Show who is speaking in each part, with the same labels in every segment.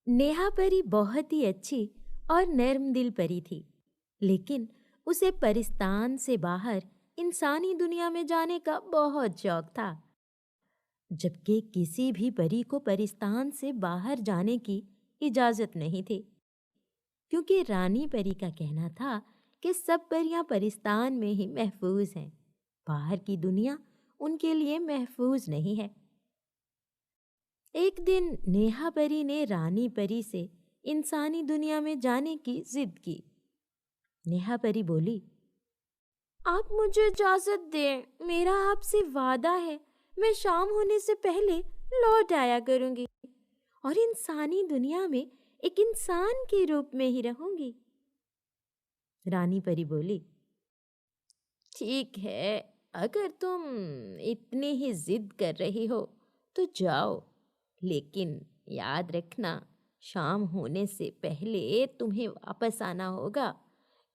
Speaker 1: नेहा परी बहुत ही अच्छी और नर्म दिल परी थी, लेकिन उसे परिस्तान से बाहर इंसानी दुनिया में जाने का बहुत शौक था। जबकि किसी भी परी को परिस्तान से बाहर जाने की इजाजत नहीं थी, क्योंकि रानी परी का कहना था कि सब परियां परिस्तान में ही महफूज हैं। बाहर की दुनिया उनके लिए महफूज नहीं है। एक दिन नेहा परी ने रानी परी से इंसानी दुनिया में जाने की जिद की। नेहा परी बोली, आप मुझे इजाजत दें, मेरा आपसे वादा है, मैं शाम होने से पहले लौट आया करूंगी और इंसानी दुनिया में एक इंसान के रूप में ही रहूंगी। रानी परी बोली, ठीक है, अगर तुम इतनी ही जिद कर रही हो तो जाओ, लेकिन याद रखना, शाम होने से पहले तुम्हें वापस आना होगा,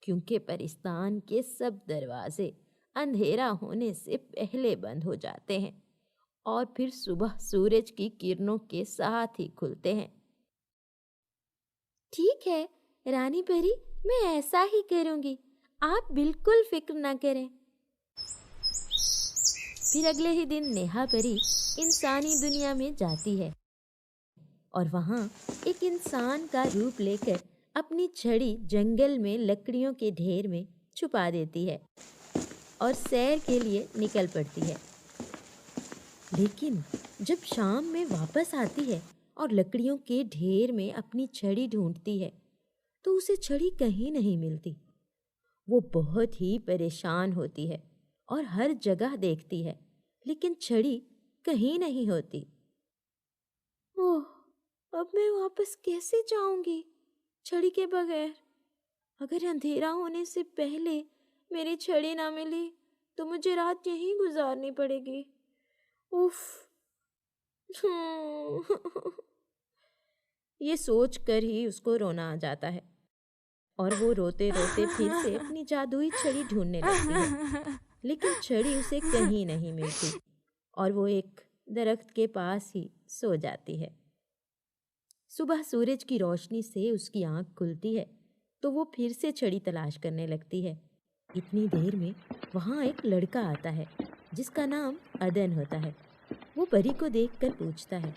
Speaker 1: क्योंकि परिस्तान के सब दरवाजे अंधेरा होने से पहले बंद हो जाते हैं और फिर सुबह सूरज की किरणों के साथ ही खुलते हैं। ठीक है रानी परी, मैं ऐसा ही करूंगी, आप बिल्कुल फिक्र ना करें। फिर अगले ही दिन नेहा परी इंसानी दुनिया में जाती है और वहां एक इंसान का रूप लेकर अपनी छड़ी जंगल में लकड़ियों के ढेर में छुपा देती है और सैर के लिए निकल पड़ती है। लेकिन जब शाम में वापस आती है और लकड़ियों के ढेर में अपनी छड़ी ढूंढती है तो उसे छड़ी कहीं नहीं मिलती। वो बहुत ही परेशान होती है और हर जगह देखती है, लेकिन छड़ी कहीं नहीं होती। ओह, अब मैं वापस कैसे जाऊंगी छड़ी के बगैर? अगर अंधेरा होने से पहले मेरी छड़ी ना मिली तो मुझे रात यहीं गुजारनी पड़ेगी। उफ। ये सोच कर ही उसको रोना आ जाता है और वो रोते रोते फिर से अपनी जादुई छड़ी ढूंढने लगती है, लेकिन छड़ी उसे कहीं नहीं मिलती और वो एक दरख्त के पास ही सो जाती है। सुबह सूरज की रोशनी से उसकी आंख खुलती है तो वो फिर से छड़ी तलाश करने लगती है। इतनी देर में वहाँ एक लड़का आता है जिसका नाम अदन होता है। वो परी को देखकर पूछता है,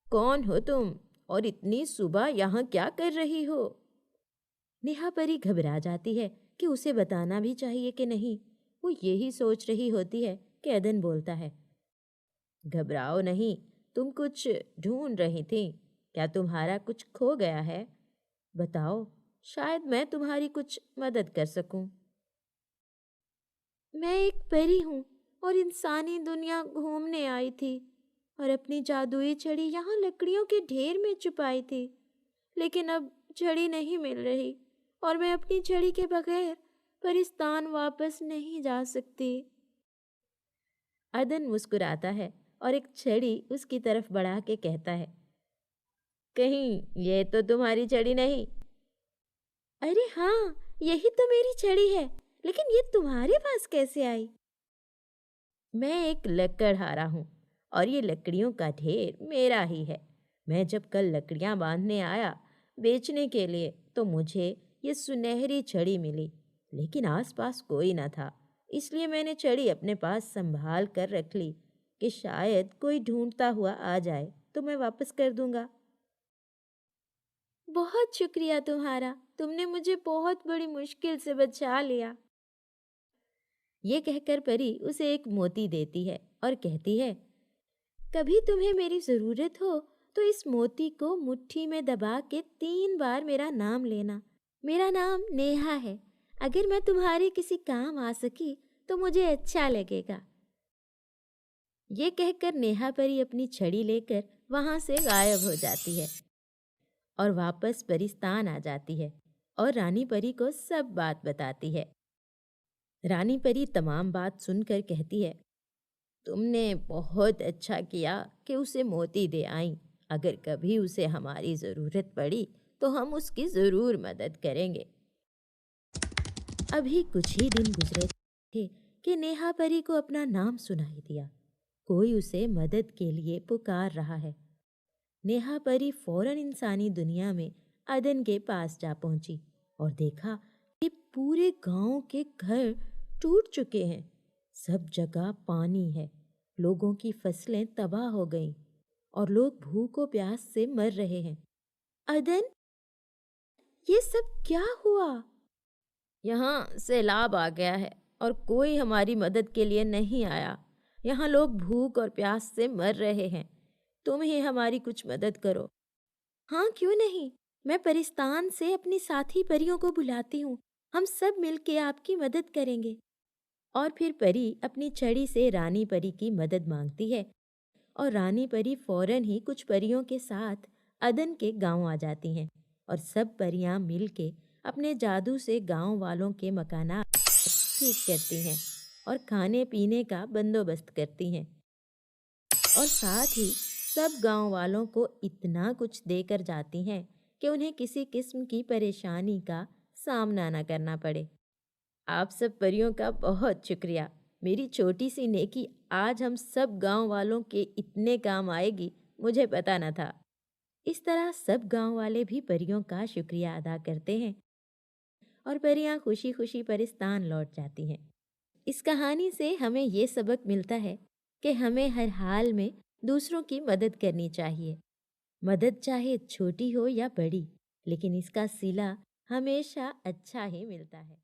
Speaker 1: कौन हो तुम और इतनी सुबह यहाँ क्या कर रही हो? नेहा परी घबरा जाती है कि उसे बताना भी चाहिए कि नहीं। वो यही सोच रही होती है कि अदन बोलता है, घबराओ नहीं, तुम कुछ ढूंढ रही थी, क्या तुम्हारा कुछ खो गया है? बताओ, शायद मैं तुम्हारी कुछ मदद कर सकूं। मैं एक परी हूँ और इंसानी दुनिया घूमने आई थी और अपनी जादुई छड़ी यहाँ लकड़ियों के ढेर में छुपाई थी, लेकिन अब छड़ी नहीं मिल रही और मैं अपनी छड़ी के बगैर परिस्तान वापस नहीं जा सकती। अदन मुस्कुराता है और एक छड़ी उसकी तरफ बढ़ा के कहता है, कहीं ये तो तुम्हारी छड़ी नहीं? अरे हाँ, यही तो मेरी छड़ी है, लेकिन ये तुम्हारे पास कैसे आई? मैं एक लकड़हारा हूँ और ये लकड़ियों का ढेर मेरा ही है। मैं जब कल लकड़ियाँ बांधने आया बेचने के लिए तो मुझे ये सुनहरी छड़ी मिली, लेकिन आसपास कोई न था, इसलिए मैंने छड़ी अपने पास संभाल कर रख ली कि शायद कोई ढूंढता हुआ आ जाए तो मैं वापस कर दूंगा। बहुत शुक्रिया तुम्हारा, तुमने मुझे बहुत बड़ी मुश्किल से बचा लिया। ये कहकर परी उसे एक मोती देती है और कहती है, कभी तुम्हें मेरी जरूरत हो तो इस मोती को मुट्ठी में दबा के 3 बार मेरा नाम लेना। मेरा नाम नेहा है। अगर मैं तुम्हारे किसी काम आ सकी तो मुझे अच्छा लगेगा। ये कहकर नेहा परी अपनी छड़ी लेकर वहां से गायब हो जाती है और वापस परिस्तान आ जाती है और रानी परी को सब बात बताती है। रानी परी तमाम बात सुनकर कहती है, तुमने बहुत अच्छा किया कि उसे मोती दे आई। अगर कभी उसे हमारी ज़रूरत पड़ी तो हम उसकी ज़रूर मदद करेंगे। अभी कुछ ही दिन गुजरे थे कि नेहा परी को अपना नाम सुनाई दिया। कोई उसे मदद के लिए पुकार रहा है। नेहा परी फौरन इंसानी दुनिया में अदन के पास जा पहुंची और देखा कि पूरे गांव के घर टूट चुके हैं। सब जगह पानी है, लोगों की फसलें तबाह हो गईं और लोग भूख और प्यास से मर रहे हैं। अदन, ये सब क्या हुआ? यहाँ सैलाब आ गया है और कोई हमारी मदद के लिए नहीं आया। यहाँ लोग भूख और प्यास से मर रहे हैं। तुम ही हमारी कुछ मदद करो। हाँ, क्यों नहीं। मैं परिस्तान से अपनी साथी परियों को बुलाती हूँ। हम सब मिलके आपकी मदद करेंगे। और फिर परी अपनी छड़ी से रानी परी की मदद मांगती है और रानी परी फौरन ही कुछ परियों के साथ अदन के गांव आ जाती हैं और सब परियां मिलके अपने जादू से गांव वालों के मकाना ठीक करती हैं और खाने पीने का बंदोबस्त करती हैं और साथ ही सब गांव वालों को इतना कुछ देकर जाती हैं कि उन्हें किसी किस्म की परेशानी का सामना न करना पड़े। आप सब परियों का बहुत शुक्रिया। मेरी छोटी सी नेकी आज हम सब गांव वालों के इतने काम आएगी, मुझे पता न था। इस तरह सब गांव वाले भी परियों का शुक्रिया अदा करते हैं और परियां खुशी खुशी परिस्तान लौट जाती हैं। इस कहानी से हमें ये सबक मिलता है कि हमें हर हाल में दूसरों की मदद करनी चाहिए। मदद चाहे छोटी हो या बड़ी, लेकिन इसका सिला हमेशा अच्छा ही मिलता है।